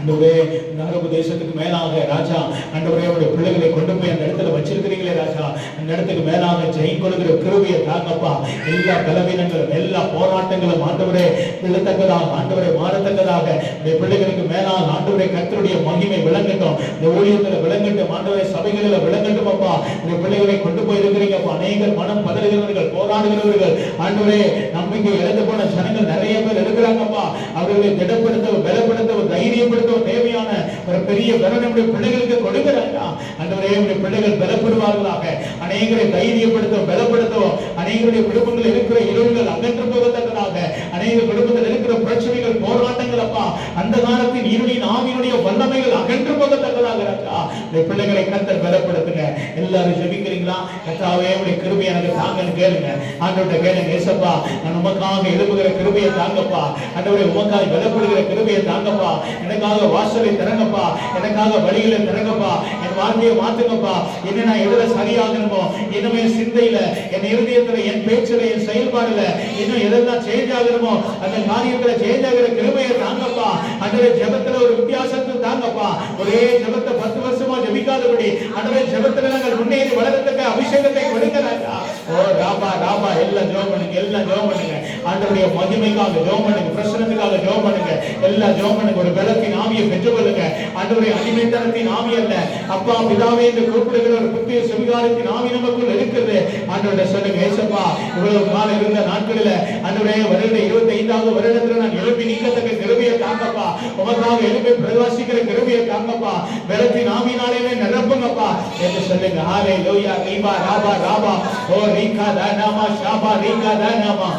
ஆண்டவரே இந்த அரபு தேசத்துக்கு மேலாக ராஜா, ஆண்டவரே உடைய பிள்ளைகளை கொண்டு போய் அந்த இடத்துல வச்சிருக்கிறீங்களே ராஜா, அந்த இடத்துக்கு மேலாக ஜெயம் கொடுக்கிற கிருபையை தாங்கப்பா. எல்லா பலவீனங்களும் எல்லா போராட்டங்களும் ஆண்டவரே விழத்தக்கதாக, ஆண்டவரை மாறத்தக்கதாக உடைய பிள்ளைகளுக்கு மேலாக ஆண்டவரே கர்த்தருடைய மகிமை விளங்கட்டும், இந்த ஊழியத்தில் விளங்கட்டும், ஆண்டவரே சபைகளில் விளங்கட்டும் அப்பா. உடைய பிள்ளைகளை கொண்டு போய் இருக்கிறீங்கப்பா. அநேகர் மனம் பதறுகிறவர்கள், போராடுகிறவர்கள், ஆண்டவரே நம்பிக்கை இழந்து போன ஜனங்கள் நிறைய பேர் இருக்கிறாங்கப்பா. அவர்களை திடப்படுத்தவும் பலப்படுத்தவும் தைரியப்படுத்த தேவையான ஒரு பெரிய பலனுடைய பிள்ளைகளுக்கு கொடுக்கிறாங்க. ஆண்டவரே உடைய பிள்ளைகள் பலப்படுவார்களாக, அநேகரை தைரியப்படுத்தவும் பலப்படுத்தவும், அநேகருடைய குடும்பங்களில் இருக்கிற இருள்கள் அகன்று போகத்தக்கதாக, அநேக குடும்பத்தில் இருக்கிற பிரச்சனைகள் போராட்டங்கள் அப்பா அந்த காலத்தின் இருளின் ஆவியினுடைய வல்லமைகள் அகன்று போகத்தக்கதாக ராஜா உடைய பிள்ளைகளை கர்த்தர் பலப்படுத்துங்க. எல்லாரும் ஜெபிக்கிறீங்களா? கர்த்தாவே உடைய கிருபையை எனக்கு தாங்கன்னு கேளுங்க. ஆண்டவர்கிட்ட கேளுங்க, ஏசப்பா நான் உமக்காக எழுப்புகிற கிருபையை தாங்கப்பா, ஆண்டவரே உமக்காக பலப்படுகிற கிருபையை தாங்கப்பா, எனக்காக வாசலை திறங்கப்பா, எனக்காக வழிகளை திறங்கப்பா, என் வாழ்க்கையை மாத்துங்கப்பா. என்ன நான் எதுல சரியாகணுமோ, இன்னும் என் சிந்தையில, என் இருதயத்துல, என் பேச்சுல, என் செயல்பாடுல இன்னும் எதெல்லாம் சேஞ்ச் ஆகணுமோ அந்த காரியத்துல சேஞ்ச் ஆகிற கிருபையை தாங்கப்பா. ஆண்டவரே ஜெபத்துல ஒரு வித்தியாசத்தை தாங்கப்பா. ஒரே ஜெபத்தை 10 வருஷமா ஜெபிக்காதபடி ஆண்டவரே ஜெபத்துல நாங்கள் முன்னேறி வளரத்துக்கு அபிஷேகத்தை கொடுக்கிறாரா. ஓ ராபா ராபா எல்லாம் ஜெபம் பண்ணுங்க, எல்லாம் ஜெபம் பண்ணுங்க. ஆண்டவருடைய மகிமைக்காக ஜெபம் பண்ணுங்க, பிரசன்னத்துக்காக ஜெபம் பண்ணுங்க, எல்லாம் ஜெபம் பண்ணுங்க. ஒரு பலத்தின் ஆவியை பெற்றுக்கொள்ளுங்க. ஆண்டவரே அடிமைத்தனத்தின் ஆவி அல்ல, அப்பா பிதாவே என்று கூப்பிடுகிற ஒரு புத்திய சுவிகாரத்தின் ஆவி நமக்குள் இருக்கிறது. ஆண்டவரே சொல்லுங்க, ஏசப்பா இவ்வளவு காலம் இருந்த நாட்களில் ஆண்டவரே வருட 25வது வருடத்துல நான் எழுப்பி நிற்கத்தக்க கிருபையை தாங்கப்பா, உமக்காக எழுப்பி பிரகாசிக்கிற கிருபையை தாங்கப்பா, பலத்தின் ஆவியினாலே நிரப்புங்கப்பா என்று சொல்லுங்க. ஹalleluya ரீபா ராபா ராபா ஓ ரீகா தானாமா ஷாபா ரீகா தானாமா.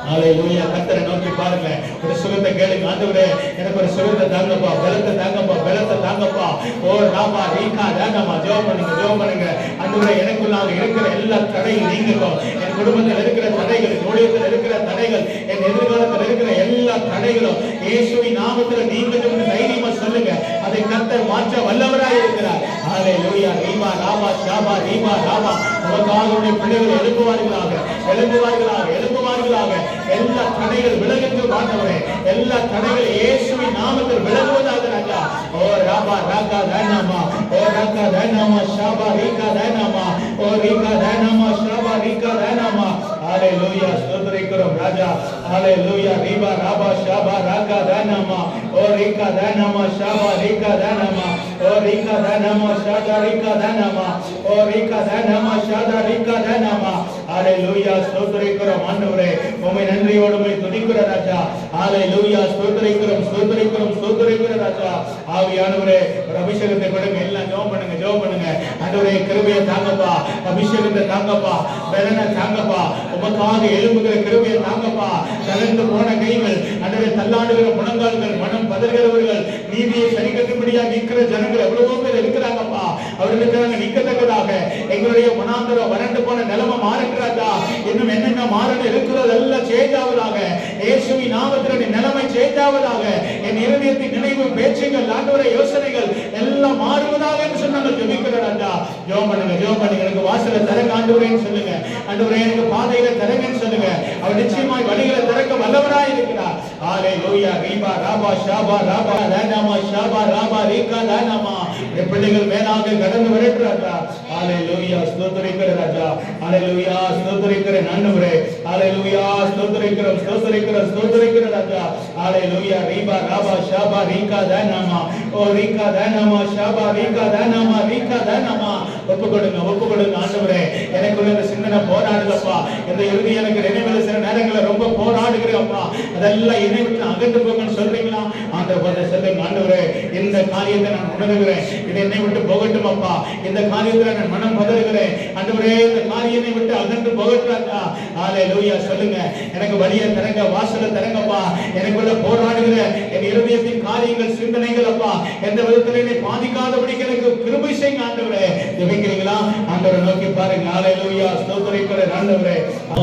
ஹalleluya கர்த்தரை நோக்கி பாருங்க, ஒரு சுகத்தை கேளுங்க. ஆண்டவரே எனக்கு ஒரு சுகத்தை தாங்கப்பா, பலத்தை தாங்கப்பா, பலத்தை தாங்கப்பா. ஓ ராபா ரீகா தானாமா. ஜெபம் பண்ணுங்க, ஜெபம் பண்ணுங்க. ஆண்டவரே எனக்குள்ளாக இருக்கிற எல்லா தடைகள் நீங்கட்டும். என் குடும்பத்தில் இருக்கிற தடைகள், ஊழியத்தில் இருக்கிற தடைகள், என் எதிர்காலத்தில் இருக்கிற எல்லா தடைகளும் இயேசுவின் நாமத்தில் நீங்கட்டும் தைரியமா சொல்லுங்க. அதை கர்த்தர் மாற்ற வல்லவராய் இருக்கிறார். ஹalleluya ரீபா ராபா ஷாபா ரீபா ராபா. உங்களுடைய பிள்ளைகள் எழுப்புவார்களாக, எழுப்புவார்களாக, எழுப்புவார்களாக. எல்லா தடைகள் விலகுங்க ஆண்டவரே, எல்லா தடைகள் இயேசுவின் நாமத்தில் விலகுவதாக ராஜா. ஓ ராபா ராகா தானாமா ஓ ராகா தானாமா ஷாபா ரீகா தானாமா ஓ ரீகா தானாமா ஷாபா ரீகா தானாமா. ஹalleluya ஸ்தோத்திரிக்கிறோம் ராஜா. ஹalleluya ரீபா ராபா ஷாபா ராகா தானாமா ஓ ரீகா தானாமா ஷாபா ரீகா தானாமா ஓ ரீகா தானாமா ஷாதா ரீகா தானாமா ஓ ரீகா தானாமா ஷாதா ரீகா தானாமா. ஹalleluya ஸ்தோத்திரிக்கிறோம் ஆண்டவரே, உம்மை நன்றியோடு உம்மை துதிக்கிற ராஜா. ஹalleluya ஸ்தோத்திரிக்கிறோம் ஸ்தோத்திரிக்கிறோம் ஸ்தோத்திரிக்கிற ராஜா. ஆவியானவரே ஒரு அபிஷேகத்தை கொடுங்க, எல்லாம் ஜெபம் பண்ணுங்க, ஜெபம் பண்ணுங்க. ஆண்டவரே கிருபையை தாங்கப்பா, அபிஷேகத்தை தாங்கப்பா, பலனை தாங்கப்பா, உமக்காக எழும்புகிற கிருபையை தாங்கப்பா. தளர்ந்து போன கைகள், ஆண்டவரே தள்ளாடுகிற முழங்கால்கள், மனம் பதறுகிறவர்கள், நீதியை சரி கட்டும்படியா நிற்கிற ஜனங்கள் எவ்வளவோ பேர் இருக்கிறாங்கப்பா. அவர்களுக்கு நாங்கள் நிற்கத்தக்கதாக எங்களுடைய மனாந்தரம் வறண்டு போன நிலைமை மாறுகிறாதா, இன்னும் என்னென்ன மாறணும் இருக்கிறது எல்லாம் சேஞ்ச் ஆவதாக. இயேசுவின் நாமத்தில் நிலைமை சேஞ்ச் ஆவதாக. என் இருதயத்தின் நினைவு, பேச்சுகள், ஆண்டவரே யோசனைகள் எல்லாம் மாறுவதாக என்று சொன்னாங்க. ஜெபிக்கிறதா ஜெபம் பண்ணுங்க, ஜெபம் பண்ணுங்க. எனக்கு வாசலை திறக்க ஆண்டவரேன்னு சொல்லுங்க. ஆண்டவரே எனக்கு பாதையில திறங்கன்னு சொல்லுங்க. அவர் நிச்சயமாய் வழிகளை திறக்க வல்லவராய் இருக்கிறார். ஹalleluya ரீபா ராபா ஷாபா ராபா தானாமா ஷாபா ராபா ரீகா தானாமா. என் பிள்ளைகள் மேலாக கடந்து வரட்டுறாரா. ஹalleluya ஸ்தோத்திரிக்கிற ராஜா. ஹalleluya ஸ்தோத்திரிக்கிற ஆண்டவரே. ஹalleluya ஸ்தோத்திரிக்கிறோம் ஸ்தோத்திரிக்கிறோம் ஸ்தோத்திரிக்கிற ராஜா. ஹalleluya ரீபா ராபா ஷாபா ரீகா தானாமா ஓ ரீகா தானாமா ஷாபா ரீகா தானாமா ரீகா தானாமா. ஒப்புக்கொடுங்க, ஒப்புக்கொடுங்க ஆண்டவரே. எனக்குள்ள இந்த சிந்தனை போராடுதப்பா. இந்த இறுதி எனக்கு நினைவில் சில நேரங்கள் காரியங்களை ரொம்ப போராடுகிறப்பா, அதெல்லாம் என்னை விட்டு அகன்று போகணும்னு சொல்றீங்களா? ஆண்டவரே சொல்லுங்க, ஆண்டவரே இந்த காரியத்தை நான் உணர்கிறேன், இது என்னை விட்டு போகட்டும் அப்பா, இந்த காரியத்துல நான் மனம் பதறுகிறேன் ஆண்டவரே, இந்த காரியத்தை விட்டு அகன்று போகட்டாக்கா. ஹalleluya சொல்லுங்க, எனக்கு வழியை தரங்க, வாசலை தரங்கப்பா, எனக்குள்ள போராடுகிற என் இருதயத்தின் காரியங்கள் சிந்தனைகள் அப்பா எந்த விதத்துல என்னை பாதிக்காதபடிக்கு எனக்கு கிருபை செய்யுங்க ஆண்டவரே. ஜெபிக்கிறீங்களா? ஆண்டவரை நோக்கி பாருங்க. ஹalleluya ஸ்தோத்திரிக்கிற ஆண்டவரே.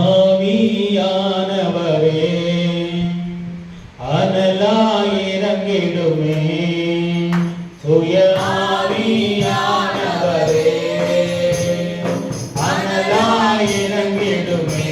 ஆவியானவரே அனலாய் இறங்கிடுமே, தூய ஆவியானவரே அனலாய் இறங்கிடுமே,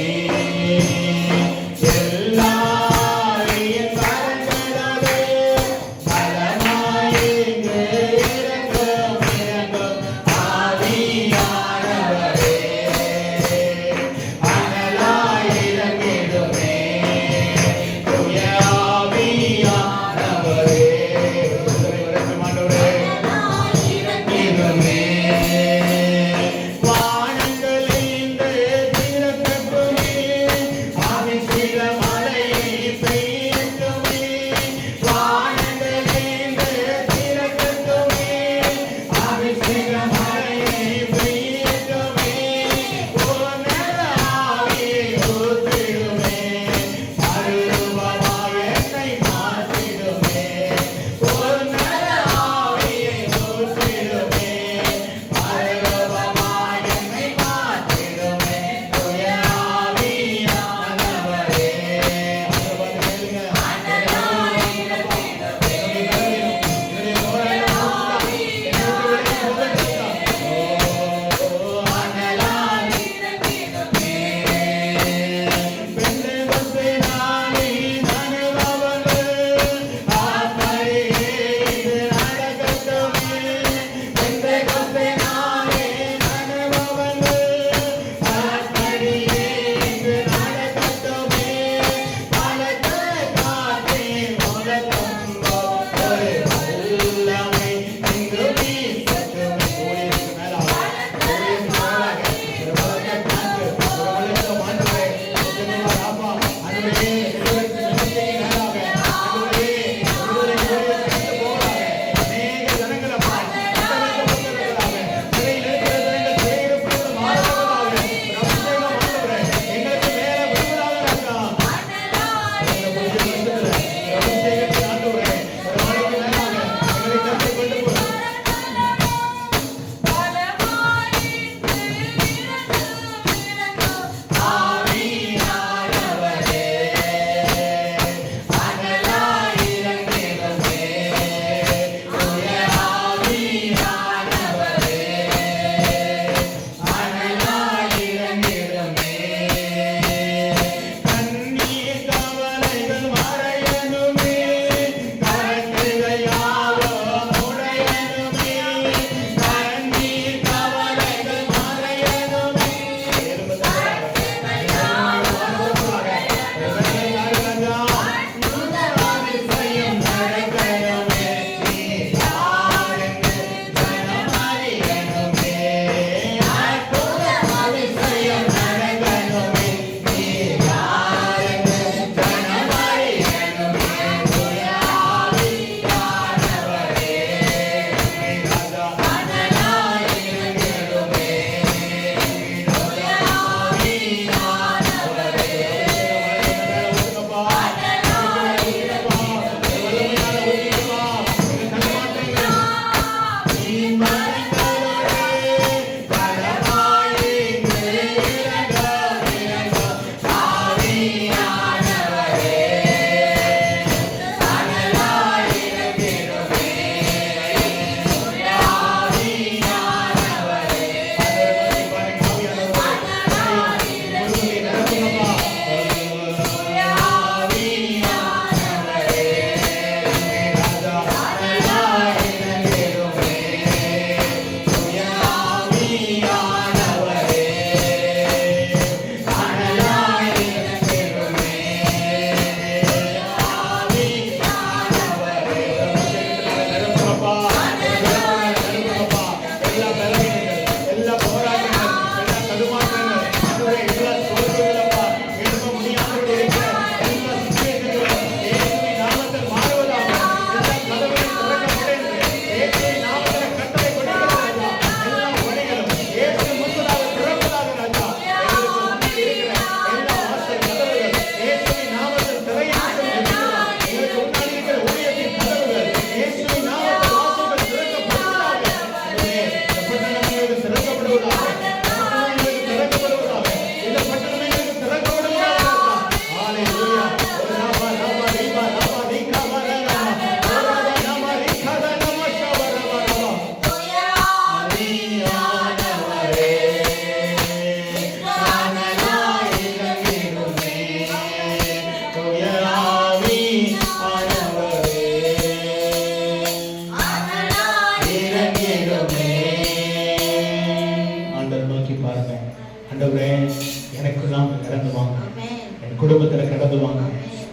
குடும்பத்துல கடந்து வாங்க,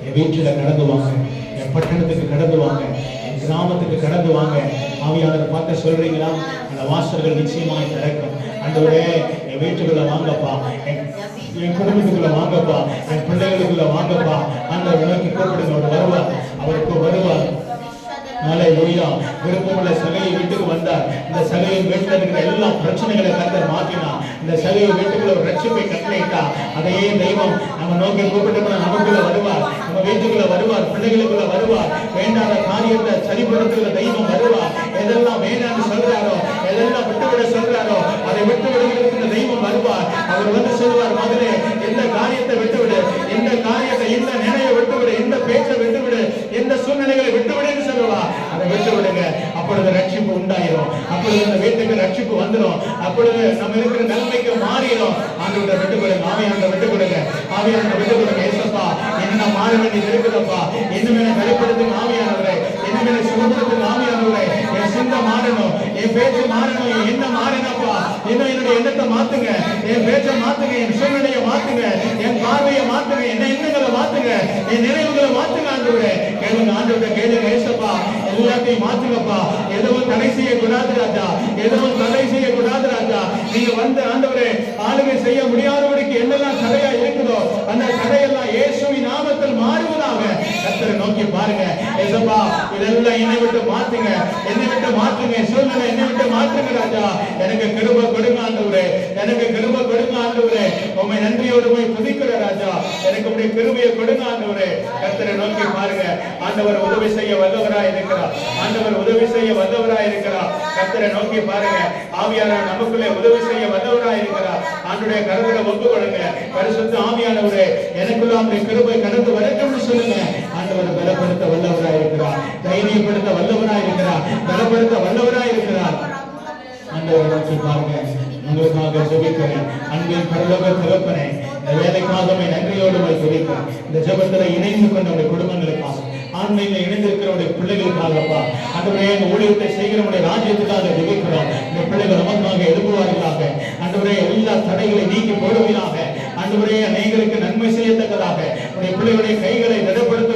என் வீட்டுல கடந்து வாங்க, என் பட்டணத்துக்கு கடந்து வாங்க, என் கிராமத்துக்கு கடந்து வாங்க. ஆவியானவரை பார்த்து சொல்றீங்களா? அந்த வாசல்கள் நிச்சயமாய் திறக்கும். ஆண்டவரே, என் வீட்டுக்குள்ள வாங்கப்பா, என் குடும்பத்துக்குள்ள வாங்கப்பா, என் பிள்ளைகளுக்குள்ள வாங்கப்பா. ஆண்டவரை நோக்கி கூப்பிடுங்க, அவர் வருவார், அவருக்கு வருவார். ஹல்லேலூயா. விருப்பமுள்ள சகையை வீட்டுக்கு வந்தார். இந்த சகையை வீட்டில் இருக்கிற எல்லா பிரச்சனைகளை கர்த்தர் மாற்றினார். இந்த சகையை வீட்டுக்குள்ள ஒரு ரட்சிப்பை கட்டளையிட்டார். அதையே தெய்வம் நம்ம நோக்கி கூப்பிட்டு நமக்குள்ள வருவார், நம்ம வீட்டுக்குள்ள வருவார், பிள்ளைகளுக்குள்ள வருவார். வேண்டாத காரியத்தை சரிபடுத்துகிற தெய்வம் வருவார். எதெல்லாம் வேண்டாம்னு சொல்றாரோ, எதெல்லாம் விட்டுவிட சொல்றாரோ, அதை விட்டு விடுவதற்கு தெய்வம் வருவார். அவர் வந்து சொல்லுவார், மகனே, எந்த காரியத்தை விட்டுவிடு, எந்த காரியத்தை, இந்த நினைவை விட்டுவிடு, எந்த பேச்சை விட்டுவிடு, எந்த சூழ்நிலைகளை விட்டுவிடுன்னு சொல்லுவார். அதை விட்டு விடுங்க. அப்பொழுது ரட்சிப்பு உண்டாயிரும். அப்பொழுது இந்த வீட்டுக்கு ரட்சிப்பு வந்துடும். அப்பொழுது நம்ம இருக்கிற நிலைமைக்கு மாறிடும். ஆண்டவரை விட்டு கொடுங்க, ஆவியானவரை விட்டு கொடுங்க, ஆவியானவரை விட்டு கொடுங்க. ஏசப்பா, என்ன மாற வேண்டியது இருக்குதப்பா, இன்னும் என்ன வெளிப்படுத்துங்க ஆவியானவரை, இன்னும் என்ன சுகப்படுத்துங்க ஆவியானவரை. என் சிந்தை மாறணும், என் பேச்சு மாறணும், என் எண்ணம் மாறினப்பா. இன்னும் என்னுடைய எண்ணத்தை மாத்துங்க, என் பேச்சை மாத்துங்க, என் சூழ்நிலையை மாத்துங்க, என் பார்வையை மாத்துங்க, என் எண்ணங்களை மாத்துங்க, என் நினைவுகளை மாத்துங்க. ஆண்டவரே கேளுங்க, ஆண்டவரை கேளுங்க. ஏசப்பா, எல்லாத்தையும் மாத்துங்கப்பா. எதுவும் தடை செய்யக்கூடாது ராஜா, எதுவும் தடை செய்யக்கூடாது ராஜா. நீங்க வந்து ஆண்டவரே ஆளுகை செய்ய முடியாதவருக்கு என்னெல்லாம் தடையா இருக்குதோ அந்த தடையெல்லாம் இயேசுவின் நாமத்தில் மாறுவதாக. கர்த்தரை நோக்கி பாருங்க. ஏசப்பா, இதெல்லாம் என்னை விட்டு மாத்துங்க, என்னை விட்டு மாத்துங்க, சூழ்நிலை என்னை விட்டு மாத்துங்க ராஜா. எனக்கு கிருபை கொடுங்க ஆண்டவரே, எனக்கு கிருபை கொடுங்க ஆண்டவரே. உம்மை நன்றியோடு போய் துதிக்கிற ராஜா, எனக்கு உடைய கிருபையை கொடுங்க ஆண்டவரே. கர்த்தரை நோக்கி பாருங்க. ஆண்டவர் உதவி செய்ய வல்லவராய் இருக்கிறார், ஆண்டவர் உதவி செய்ய வல்லவராய் இருக்கிறார். கர்த்தரை நோக்கி பாருங்க. ஆவியானவர் நமக்குள்ளே உதவி செய்ய வல்லவராய் இருக்கிறார். ஆண்டுடைய கருத்துல ஒப்பு கொடுங்க. பரிசுத்த ஆவியானவரே, எனக்குள்ள அவருடைய கிருபை கடந்து வரட்டும்னு சொல்லுங்க. ஆண்டவர் பலப்படுத்த வல்லவராய் இருக்கிறார், தைரியப்படுத்த வல்லவராய் இருக்கிறார், பலப்படுத்த வல்லவராய் இருக்கிறார். ஆண்டவரை நோக்கி பாருங்க. உங்களுக்காக ஜெபிக்கிறேன். அன்பின் பரலோக தகப்பனே, இந்த வேலைக்காகவே நன்றியோடு போய் ஜெபிக்கிறேன். இந்த ஜெபத்துல இணைந்து கொண்ட குடும்பங்களுக்காக, ஆன்மீக இணைந்திருக்கிறவருடைய பிள்ளைகளுக்காகப்பா, ஆண்டவரே, இந்த ஊழியத்தை செய்கிறவருடைய ராஜ்யத்துக்காக ஜெபிக்கிறோம். இந்த பிள்ளைகள் நமக்காக எழுப்புவார்களாக. ஆண்டவரே, எல்லா தடைகளை நீக்கி போடுவீராக. ஆண்டவரே, அநேகருக்கு நன்மை செய்யத்தக்கதாக உடைய பிள்ளைகளுடைய கைகளை திடப்படுத்த